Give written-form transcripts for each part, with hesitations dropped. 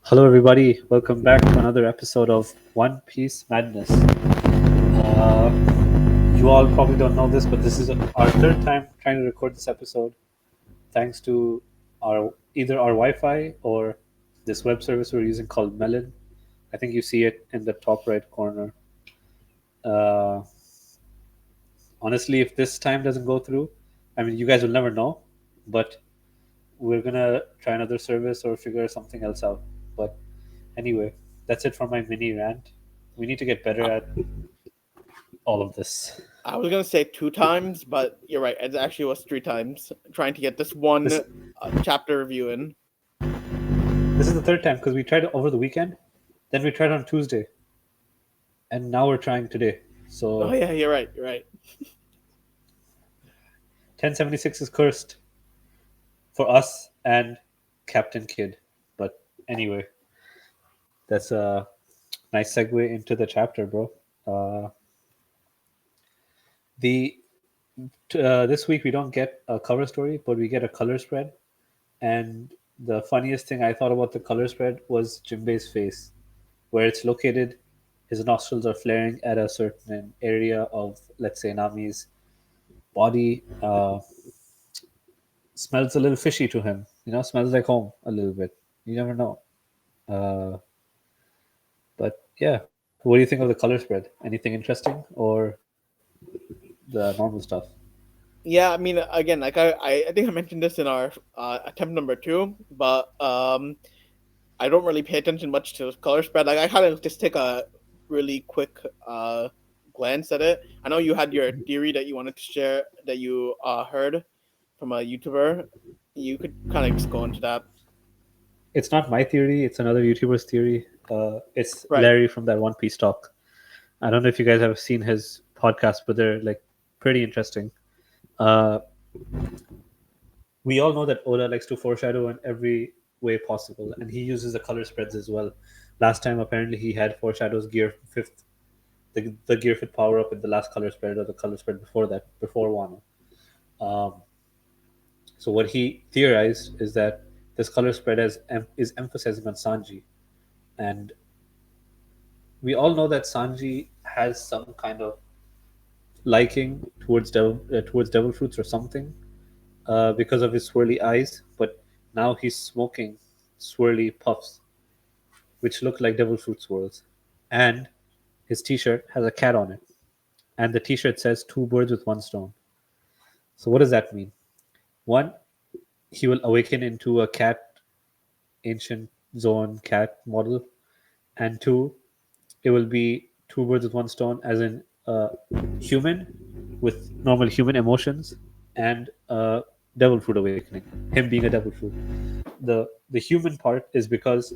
Hello, everybody. Welcome back to another episode of One Piece Madness. You all probably don't know this, but this is our third time trying to record this episode, thanks to either our Wi-Fi or this web service we're using called Melon. I think you see it in the top right corner. Uh, Honestly, if this time doesn't go through, I mean, you guys will never know, but we're gonna try another service or figure something else out. But anyway, that's it for my mini rant. We need to get better at all of this. I was gonna say 2 times, but you're right. It actually was 3 times. Trying to get this one This chapter review in. this is the third time because we tried it over the weekend, then we tried on Tuesday, and now we're trying today. Oh So yeah, you're right. You're right. 1076 is cursed for us and Captain Kidd. But anyway, that's a nice segue into the chapter, bro. Uh, the This week we don't get a cover story, but we get a color spread. And the funniest thing I thought about the color spread was Jimbei's face, where it's located. His nostrils are flaring at a certain area of, let's say, Nami's body. Smells a little fishy to him. Smells like home a little bit. You never know. Uh, but yeah, what do you think of the color spread? Anything interesting or the normal stuff? Yeah, I mean, again, like I think I mentioned this in our attempt number 2, but I don't really pay attention much to color spread. Like I kind of just take a really quick glance at it. I know you had your theory that you wanted to share that you heard from a YouTuber. You could kind of just go into that. It's not my theory. It's another YouTuber's theory. It's Right. Larry from that One Piece talk. I don't know if you guys have seen his podcast, but they're like pretty interesting. Uh, we all know that Oda likes to foreshadow in every way possible, and he uses the color spreads as well. Last time, apparently, he had foreshadows gear fifth, the gear fit power up in the last color spread or the color spread before that, before Wano. Um, so what he theorized is that this color spread is emphasizing on Sanji, and we all know that Sanji has some kind of liking towards devil fruits or something, because of his swirly eyes, but now he's smoking swirly puffs, which look like devil fruit swirls. And his t shirt has a cat on it. And the t shirt says two birds with one stone. So, what does that mean? One, he will awaken into a cat, ancient zone cat model. And two, it will be two birds with one stone, as in a human with normal human emotions and a devil fruit awakening, him being a devil fruit. The human part is because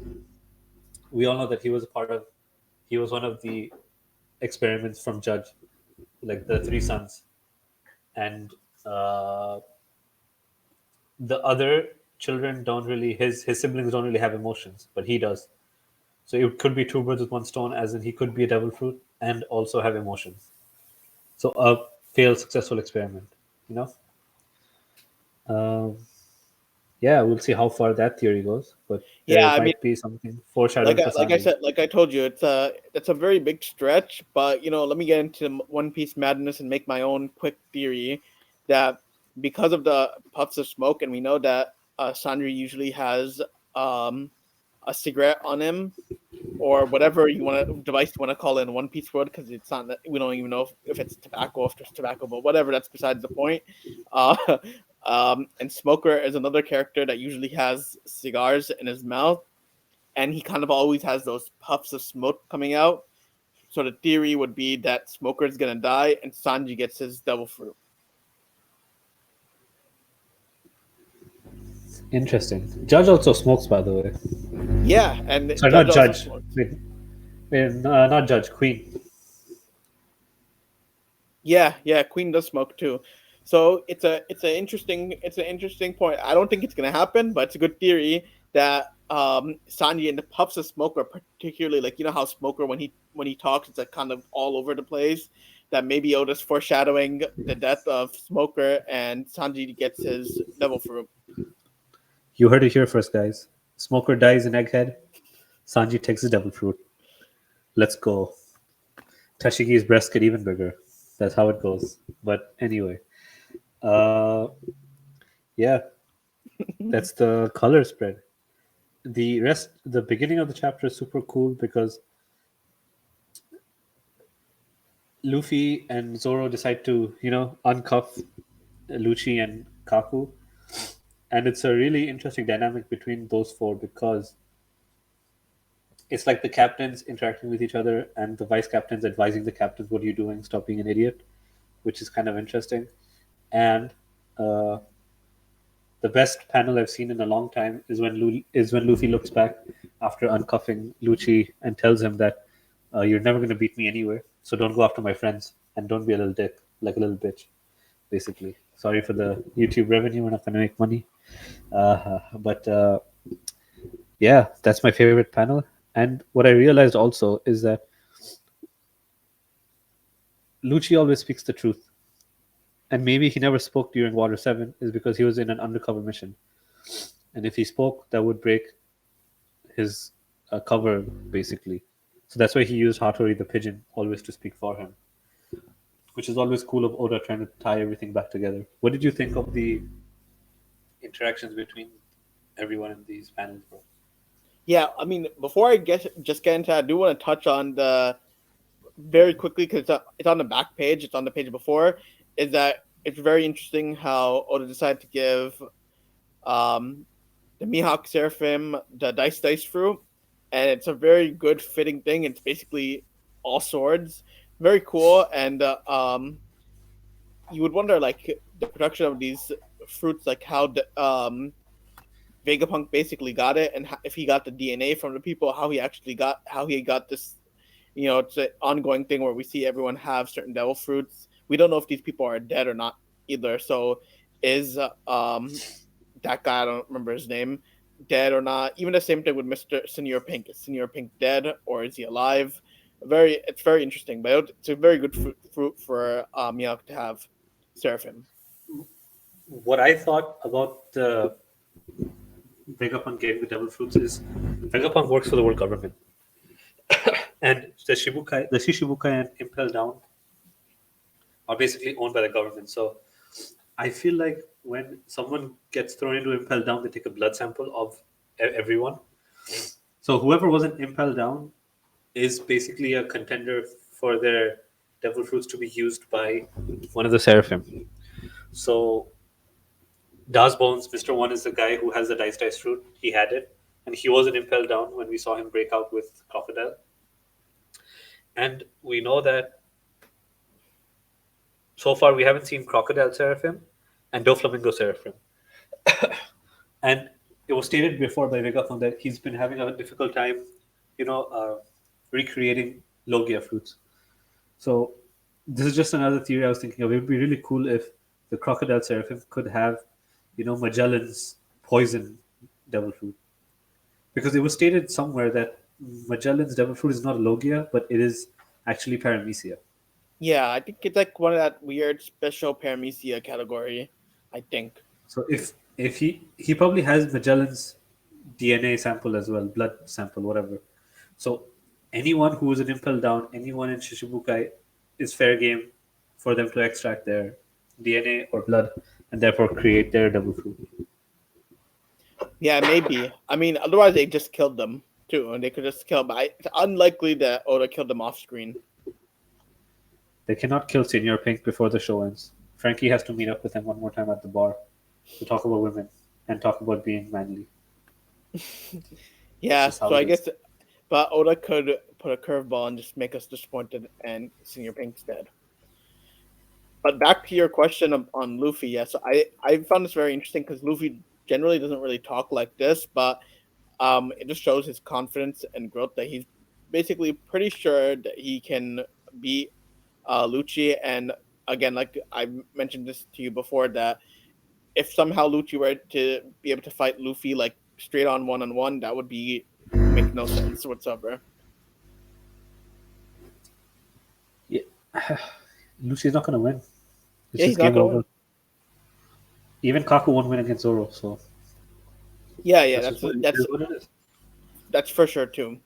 we all know that he was one of the experiments from Judge, like the three sons, and the other children don't really his siblings don't really have emotions, but he does. So it could be two birds with one stone, as in he could be a devil fruit and also have emotions. So a failed successful experiment, you know. Um, yeah, we'll see how far that theory goes, but Yeah, there I mean, might be something foreshadowing for like I Sanji. said, like I told you, it's a very big stretch. But let me get into One Piece madness and make my own quick theory that because of the puffs of smoke, and we know that Sandri usually has um, a cigarette on him or whatever you want to device you want to call it in One Piece world, because it's not we don't even know if it's tobacco, if there's tobacco, but whatever. That's besides the point. Uh, and Smoker is another character that usually has cigars in his mouth, and he kind of always has those puffs of smoke coming out. So the theory would be that Smoker is gonna die, and Sanji gets his devil fruit. Interesting. Judge also smokes, by the way. Yeah, and Sorry, Judge not also Judge. smokes. Not Judge. Queen. Yeah, Queen does smoke too. So it's an interesting point. I don't think it's gonna happen, but it's a good theory that Sanji and the puffs of smoke are particularly, like, how Smoker, when he talks, it's like kind of all over the place. That maybe Oda's foreshadowing the death of Smoker, and Sanji gets his devil fruit. You heard it here first, guys. Smoker dies in Egghead. Sanji takes the devil fruit. Let's go. Tashiki's breast get even bigger. That's how it goes. But anyway, uh, yeah, that's the color spread. The beginning of the chapter is super cool because Luffy and Zoro decide to, uncuff Lucci and Kaku. And it's a really interesting dynamic between those four because it's like the captains interacting with each other and the vice captains advising the captains, "What are you doing? Stop being an idiot," which is kind of interesting. And uh, the best panel I've seen in a long time is when Luffy looks back after uncuffing Lucci and tells him that you're never going to beat me anywhere, so don't go after my friends and don't be a little dick, like a little bitch, basically. Sorry for the YouTube revenue, we're not going to make money. But yeah, that's my favorite panel. And what I realized also is that Lucci always speaks the truth. And maybe he never spoke during Water 7 is because he was in an undercover mission. And if he spoke, that would break his cover, basically. So that's why he used Hattori the pigeon always to speak for him, which is always cool of Oda trying to tie everything back together. What did you think of the interactions between everyone in these panels, bro? Yeah, I mean, before I get into that, I do want to touch on the very quickly because it's on the back page. It's on the page before. Is that it's very interesting how Oda decided to give the Mihawk Seraphim the dice fruit, and it's a very good fitting thing. It's basically all swords, very cool, and you would wonder like the production of these fruits, like how the Vegapunk basically got it, and if he got the DNA from the people, how he got this. You know, it's an ongoing thing where we see everyone have certain devil fruits. We don't know if these people are dead or not either. So, is that guy, I don't remember his name, dead or not? Even the same thing with Mr. Senior Pink. Is Senior Pink dead or is he alive? It's very interesting, but it's a very good fruit for Mihawk to have. Seraphim. What I thought about the Vegapunk getting the devil fruits is Vegapunk works for the world government. And the Shishibukai and Impel Down are basically owned by the government. So I feel like when someone gets thrown into Impel Down, they take a blood sample of everyone. So whoever wasn't Impel Down is basically a contender for their devil fruits to be used by one of the Seraphim. So Das Bones, Mr. One, is the guy who has the dice fruit. He had it. And he wasn't Impel Down when we saw him break out with Crocodile. And we know that so far we haven't seen Crocodile Seraphim and Doflamingo Seraphim. And it was stated before by Vegapunk that he's been having a difficult time, recreating Logia fruits. So this is just another theory I was thinking of. It would be really cool if the Crocodile Seraphim could have, Magellan's poison devil fruit. Because it was stated somewhere that Magellan's devil fruit is not Logia, but it is actually Paramecia. Yeah, I think it's like one of that weird special Paramecia category, I think. So if he probably has Magellan's DNA sample as well, blood sample, whatever. So anyone who is an Impel Down, anyone in Shishibukai is fair game for them to extract their DNA or blood and therefore create their devil fruit. Yeah, maybe. I mean, otherwise they just killed them too, and they could just kill them. It's unlikely that Oda killed them off screen. They cannot kill Senior Pink before the show ends. Frankie has to meet up with him one more time at the bar to talk about women and talk about being manly. Yeah, so I guess, but Oda could put a curveball and just make us disappointed, and Senior Pink's dead. But back to your question on Luffy, yes, I found this very interesting because Luffy generally doesn't really talk like this, but it just shows his confidence and growth that he's basically pretty sure that he can beat Lucci. And again, like I mentioned this to you before, that if somehow Lucci were to be able to fight Luffy like straight on one, that would make no sense whatsoever. Yeah, Lucci's not going to win. It's he's not going to win. Even Kaku won't win against Zoro, so yeah, that's what it is. That's for sure too.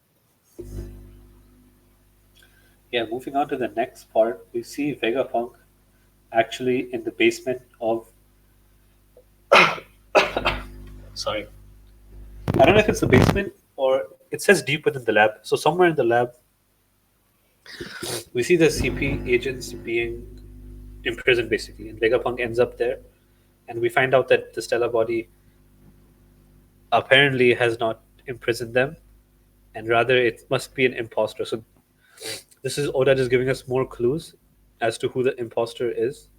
Yeah, moving on to the next part, we see Vegapunk actually in the basement of. Sorry, I don't know if it's the basement or it says deep within the lab. So somewhere in the lab, we see the CP agents being imprisoned basically, and Vegapunk ends up there, and we find out that the Stella body apparently has not imprisoned them, and rather it must be an imposter. So this is Oda just giving us more clues as to who the imposter is,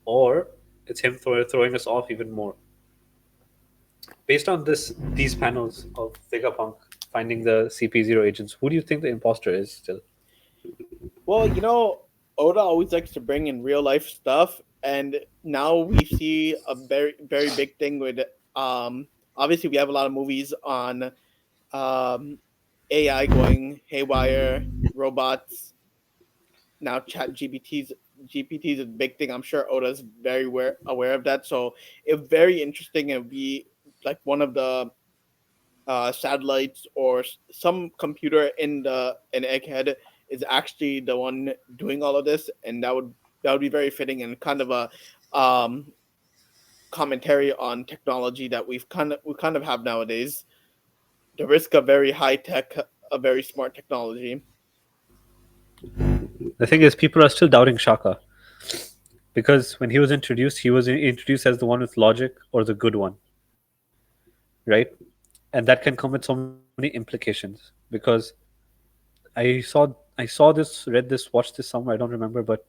or it's him throwing us off even more. Based on these panels of Vegapunk finding the CP0 agents, who do you think the imposter is still? Well, Oda always likes to bring in real life stuff, and now we see a very very big thing with obviously we have a lot of movies on AI going haywire, robots. Now chat GPT is a big thing. I'm sure Oda's very aware of that. So it's very interesting and be like one of the satellites or some computer in the in Egghead is actually the one doing all of this, and that would be very fitting and kind of a um, commentary on technology that we kind of have nowadays. The risk of very high tech, a very smart technology. The thing is, people are still doubting Shaka because when he was introduced as the one with logic or the good one, right? And that can come with so many implications because I saw this, read this, watched this somewhere. I don't remember, but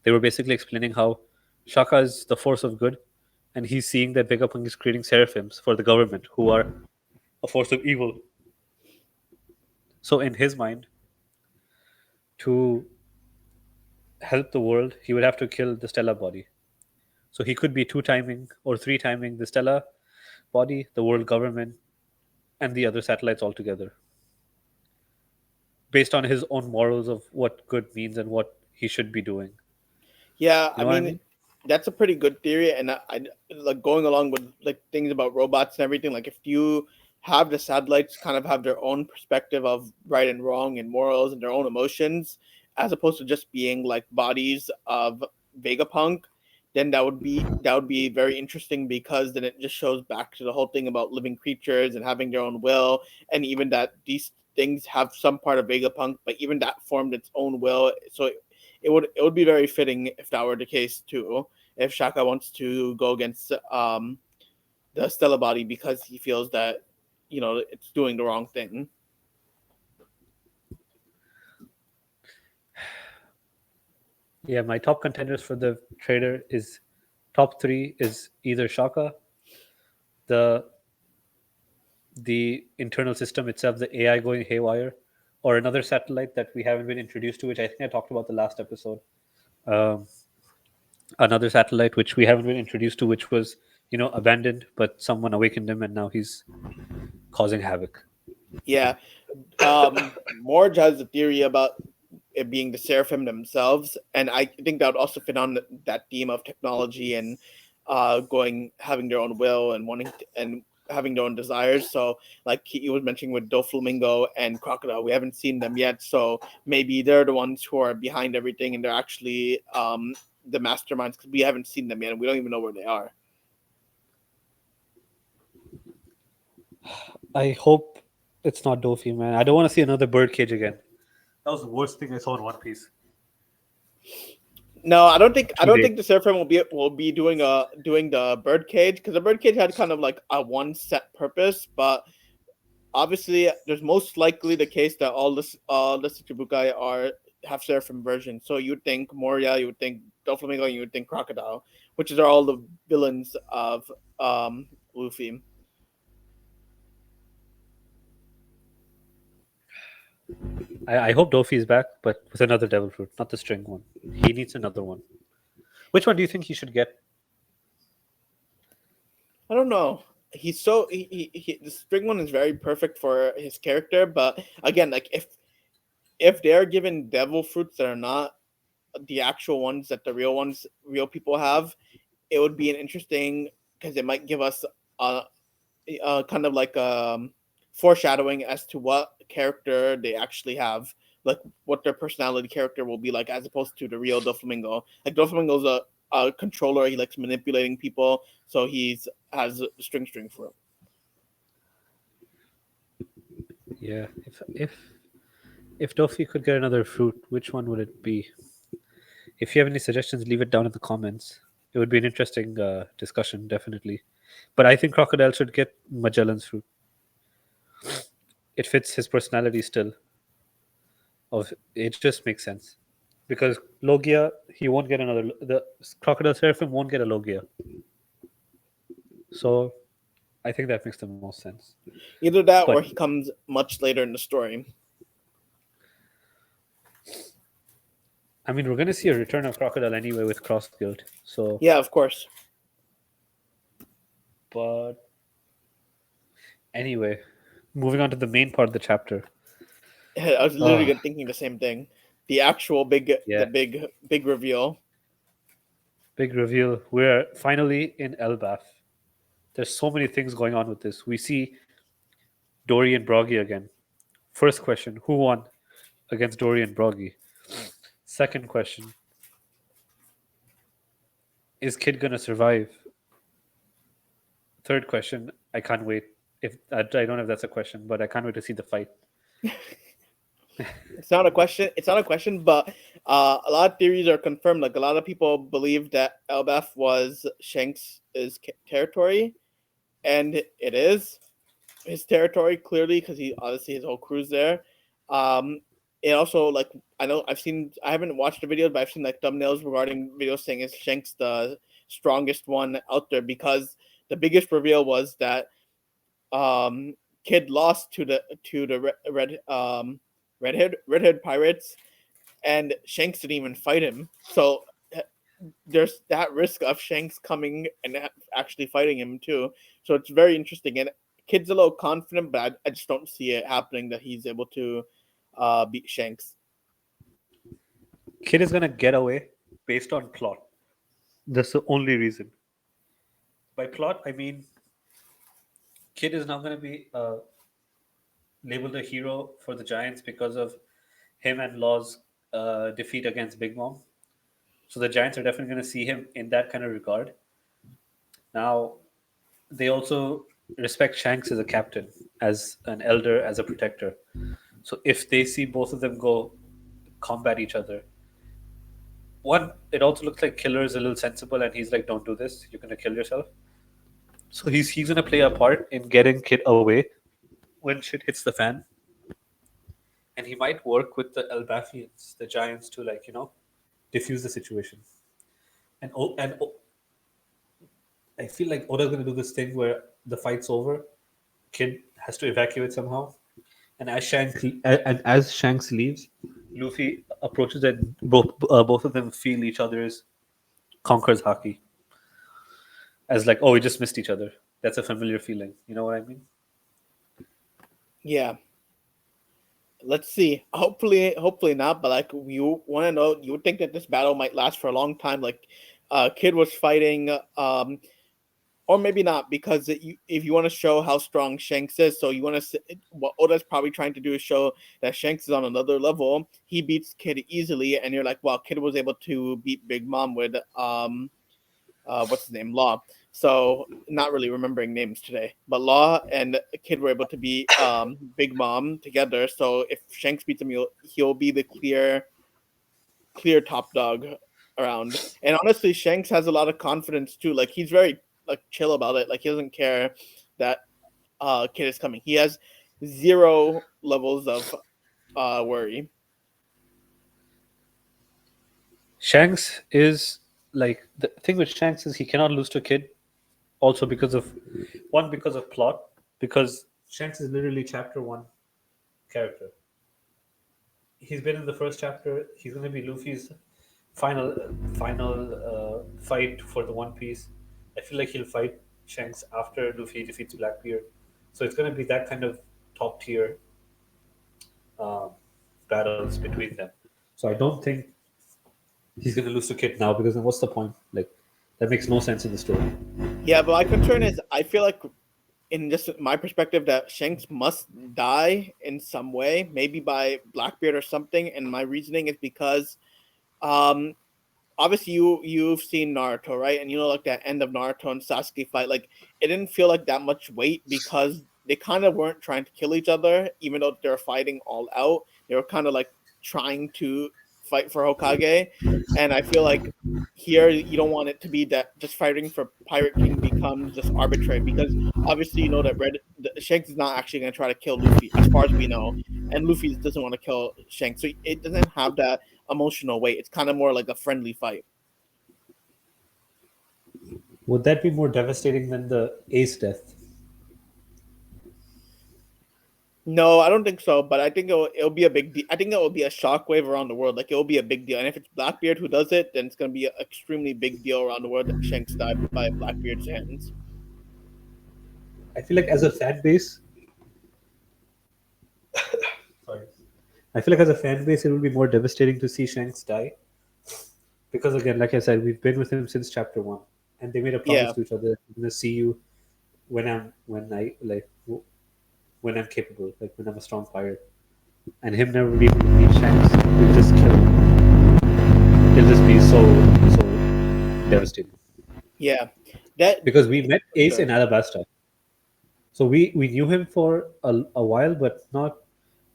they were basically explaining how Shaka is the force of good, and he's seeing that Vegapunk is creating seraphims for the government, who are a force of evil. So in his mind, to help the world, he would have to kill the Stella body. So he could be two timing or three timing the Stella body, the world government, and the other satellites altogether, based on his own morals of what good means and what he should be doing. Yeah, You I know what I mean mean? that's a pretty good theory, and I like going along with like things about robots and everything. Like if you have the satellites kind of have their own perspective of right and wrong and morals and their own emotions, as opposed to just being like bodies of Vegapunk, then that would be very interesting because then it just shows back to the whole thing about living creatures and having their own will, and even that these things have some part of Vegapunk, but even that formed its own will. So it would be very fitting if that were the case too. If Shaka wants to go against the Stella body because he feels that it's doing the wrong thing. Yeah, my top contenders for the trader is top three is either Shaka, the internal system itself, the AI going haywire, or another satellite that we haven't been introduced to, which I think I talked about the last episode. Um, Another satellite which we haven't been introduced to, which was abandoned, but someone awakened him, and now he's causing havoc. Yeah, Morge has a theory about it being the Seraphim themselves, and I think that would also fit on that theme of technology and going having their own will and and having their own desires. So, like he was mentioning with Doflamingo and Crocodile, we haven't seen them yet, so maybe they're the ones who are behind everything, and they're actually the masterminds because we haven't seen them yet, and we don't even know where they are. I hope it's not Dofi, man. I don't want to see another birdcage again. That was the worst thing I saw in One Piece. No, I don't think I Too don't late. think the Seraphim will be doing the birdcage because the birdcage had kind of like a one set purpose, but obviously there's most likely the case that all the Shichibukai are have Seraphim versions. So you would think Moria, you would think Doflamingo, you would think Crocodile, which is are all the villains of Luffy. I hope Dofi is back, but with another devil fruit, not the string one. He needs another one. Which one do you think he should get? I don't know. He's so the spring one is very perfect for his character, but again, like if they're given devil fruits that are not the actual ones that the real people have, it would be an interesting because it might give us a kind of like foreshadowing as to what character they actually have, like what their personality character will be like, as opposed to the real Doflamingo. Like Doflamingo's a controller. He likes manipulating people, so he's has string fruit. Yeah. If Dofi could get another fruit, which one would it be? If you have any suggestions, leave it down in the comments. It would be an interesting discussion, definitely. But I think Crocodile should get Magellan's fruit. It fits his personality still. Of it just makes sense because Logia he won't get another. The Crocodile Seraphim won't get a Logia. So I think that makes the most sense. Either that, But- or he comes much later in the story. I mean, we're going to see a return of Crocodile anyway with Cross Guild. So, Yeah, of course. but anyway, moving on to the main part of the chapter. I was literally Oh. thinking the same thing. The actual big, Yeah. the big reveal. Big reveal. We're finally in Elbaf. There's so many things going on with this. We see Dory and Broggy again. First question: who won against Dory and Broggy? Second question: is Kid gonna survive? Third question: I can't wait. If I don't know if that's a question, but I can't wait to see the fight. It's not a question. It's not a question, but a lot of theories are confirmed. Like a lot of people believe that Elbaf was Shanks' territory, and it is his territory clearly because he obviously his whole crew's there. And also like I know I haven't watched the videos, but I've seen like thumbnails regarding videos saying is Shanks the strongest one out there because the biggest reveal was that Kid lost to the redhead pirates, and Shanks didn't even fight him. So there's that risk of Shanks coming and actually fighting him too. So it's very interesting. And Kid's a little confident, but I just don't see it happening that he's able to beat Shanks. Kid is gonna get away based on plot. That's the only reason. By plot, I mean Kid is now gonna be labeled a hero for the Giants because of him and Law's defeat against Big Mom. So the Giants are definitely going to see him in that kind of regard. Now, they also respect Shanks as a captain, as an elder, as a protector. So if they see both of them go combat each other, one, it also looks like Killer is a little sensible and he's like, don't do this, you're going to kill yourself. So he's going to play a part in getting Kid away when shit hits the fan. And he might work with the Elbafians, the Giants, to like, diffuse the situation. And I feel like Oda's going to do this thing where the fight's over, Kid has to evacuate somehow, and as Shanks leaves, Luffy approaches and both of them feel each other's conqueror's haki. As like, oh, we just missed each other. That's a familiar feeling. You know what I mean? Yeah. Let's see. Hopefully not. But like, you want to know? You would think that this battle might last for a long time. Like, Kid was fighting, or maybe not, because if you want to show how strong Shanks is, so you want to. What Oda's probably trying to do is show that Shanks is on another level. He beats Kid easily, and you're like, well, Kid was able to beat Big Mom with what's his name, Law. So not really remembering names today, but Law and Kid were able to beat Big Mom together. So if Shanks beats him, he'll be the clear top dog around. And honestly, Shanks has a lot of confidence too. Like he's very like chill about it. Like he doesn't care that Kid is coming. He has 0 levels of worry. Shanks is like the thing with Shanks is he cannot lose to Kid. Also because of plot, because Shanks is literally chapter 1 character. He's been in the first chapter. He's going to be Luffy's final fight for the One Piece. I feel like he'll fight Shanks after Luffy defeats Blackbeard. So it's going to be that kind of top tier battles between them. So I don't think he's going to lose to Kid now, because then what's the point? Like, that makes no sense in the story. Yeah, but my concern is I feel like in just my perspective, that Shanks must die in some way, maybe by Blackbeard or something. And my reasoning is because, um, obviously you've seen Naruto, right? And you know, like that end of Naruto and Sasuke fight, like it didn't feel like that much weight because they kind of weren't trying to kill each other, even though they were fighting all out. They were kind of like trying to fight for Hokage, and I feel like here you don't want it to be that just fighting for Pirate King becomes just arbitrary because obviously you know that Shanks is not actually going to try to kill Luffy as far as we know, and Luffy doesn't want to kill Shanks, so it doesn't have that emotional weight. It's kind of more like a friendly fight. Would that be more devastating than the Ace death? No, I don't think so. But I think it'll be a big deal. I think it will be a shockwave around the world. Like it'll be a big deal. And if it's Blackbeard who does it, then it's gonna be an extremely big deal around the world that Shanks died by Blackbeard's hands. I feel like as a fan base, sorry, I feel like as a fan base, it will be more devastating to see Shanks die because again, like I said, we've been with him since chapter one, and they made a promise Yeah, to each other: "I'm gonna see you when I'm capable, like when I'm a strong pirate." And him never being able to meet Shanks will just kill him. It'll just be so devastating yeah. That because we met for Ace in sure. Alabasta, so we knew him for a while, but not.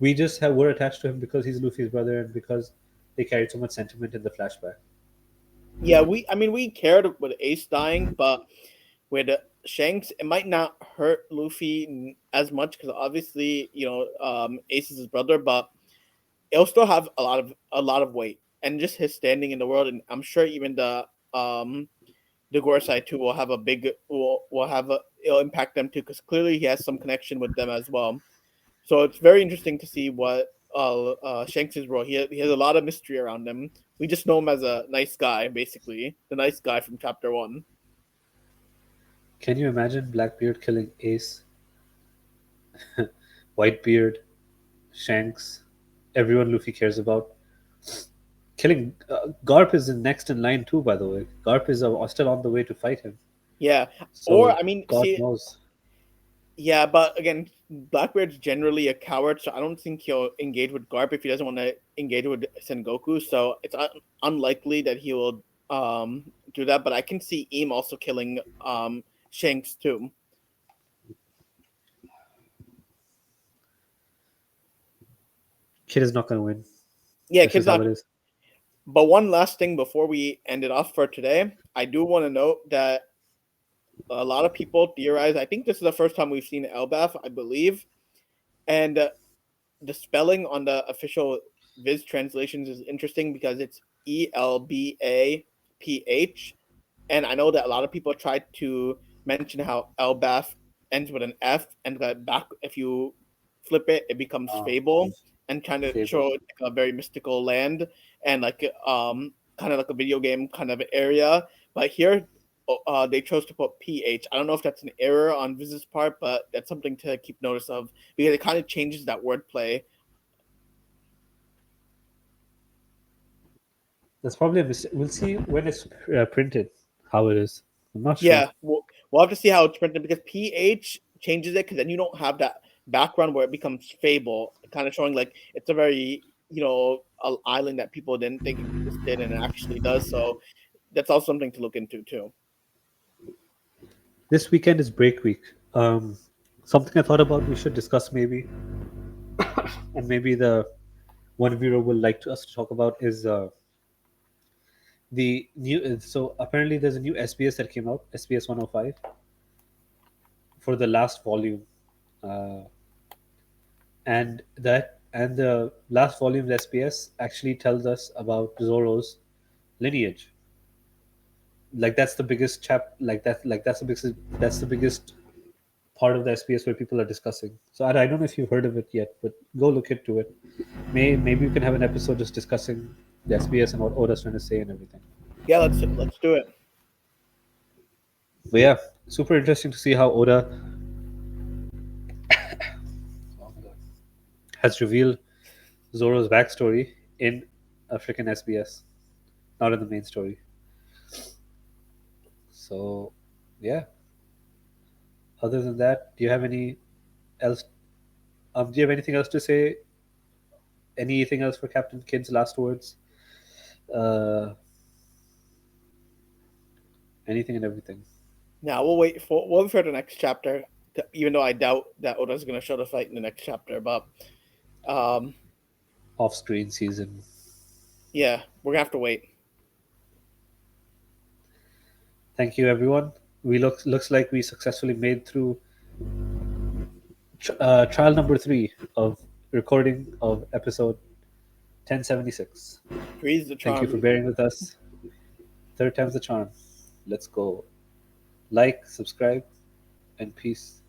We just were attached to him because he's Luffy's brother and because they carried so much sentiment in the flashback. Yeah, I mean we cared with Ace dying, but with Shanks, it might not hurt Luffy as much because obviously you know Ace is his brother, but it'll still have a lot of weight and just his standing in the world. And I'm sure even the Gorsai too will have it'll impact them too because clearly he has some connection with them as well. So it's very interesting to see what Shanks' role. He has a lot of mystery around him. We just know him as a nice guy, basically the nice guy from chapter one. Can you imagine Blackbeard killing Ace, Whitebeard, Shanks, everyone Luffy cares about? Killing Garp is next in line too, by the way. Garp is still on the way to fight him. Yeah, or So I mean, God see, knows. yeah, but again, Blackbeard's generally a coward, so I don't think he'll engage with Garp if he doesn't want to engage with Sengoku. So it's unlikely that he will do that. But I can see Eam also killing Shanks too. Kid is not going to win. Yeah, That's kid's just how not. it is. But one last thing before we end it off for today, I do want to note that a lot of people theorize. I think this is the first time we've seen Elbaf, I believe, and the spelling on the official Viz translations is interesting because it's Elbaph, and I know that a lot of people try to mention how Elbaf ends with an F, and that back if you flip it, it becomes Uh, Fable, and kind of Fable. show like a very mystical land and like kind of like a video game kind of area. But here, they chose to put PH. I don't know if that's an error on Viz's part, but that's something to keep notice of because it kind of changes that wordplay. That's probably a mistake. We'll see when it's printed how it is. I'm not sure. Yeah, we'll have to see how it's printed because PH changes it because then you don't have that background where it becomes Fable, kind of showing like it's a very island that people didn't think existed and it actually does. So that's also something to look into too. This weekend is break week. Something I thought about we should discuss maybe, and maybe the one viewer will like to us to talk about is the new. So apparently there's a new SBS that came out, SBS 105, for the last volume, uh, and the last volume of SBS actually tells us about Zoro's lineage. Like that's the biggest that's the biggest part of the SBS where people are discussing. So I don't know if you've heard of it yet, but go look into it. Maybe we can have an episode just discussing the SBS and what Oda's trying to say and everything. Yeah, let's do it. But yeah, super interesting to see how Oda has revealed Zoro's backstory in a freaking SBS, not in the main story. So yeah, other than that, do you have else? Do you have anything else to say? Anything else for Captain Kidd's last words? Uh, anything and everything. Now we'll wait for the next chapter. Even though I doubt that Oda's gonna show the fight in the next chapter, but um, Off-screen season. yeah, we're gonna have to wait. Thank you, everyone. We looks like we successfully made through trial number 3 of recording of episode 1076. Freeze the Thank you for charm. bearing with us. Third time's the charm. Let's go. Like, subscribe, and peace.